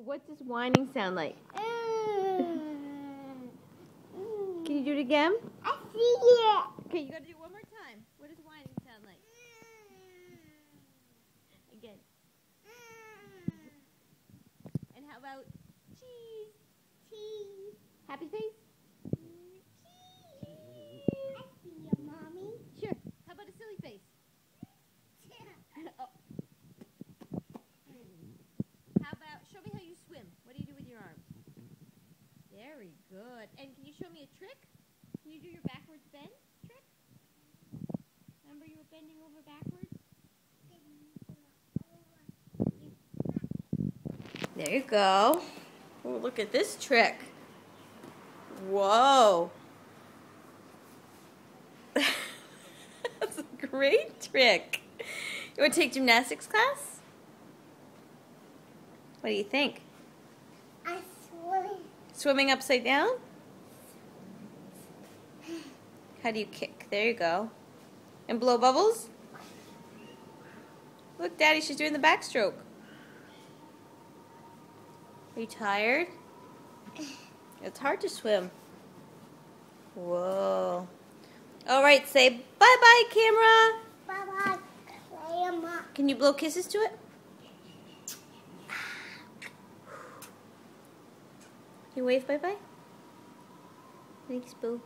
What's this whining sound like? Can you do it again? I see it. Okay, you gotta do it one more time. What does whining sound like? Again. And how about cheese? Cheese. Happy face? Cheese. I see you, Mommy. Sure. How about a silly face? Oh. How about, show me how you swim. What do you do with your arms? Very good. And can you show me a trick? Can you do your backwards bend trick? Remember you were bending over backwards? There you go. Oh, look at this trick. Whoa. That's a great trick. You want to take gymnastics class? What do you think? I swim. Swimming upside down? How do you kick? There you go. And blow bubbles? Look, Daddy, she's doing the backstroke. Are you tired? It's hard to swim. Whoa. All right, say bye-bye, camera. Bye-bye, Grandma. Can you blow kisses to it? Can you wave bye-bye? Thanks, Boo.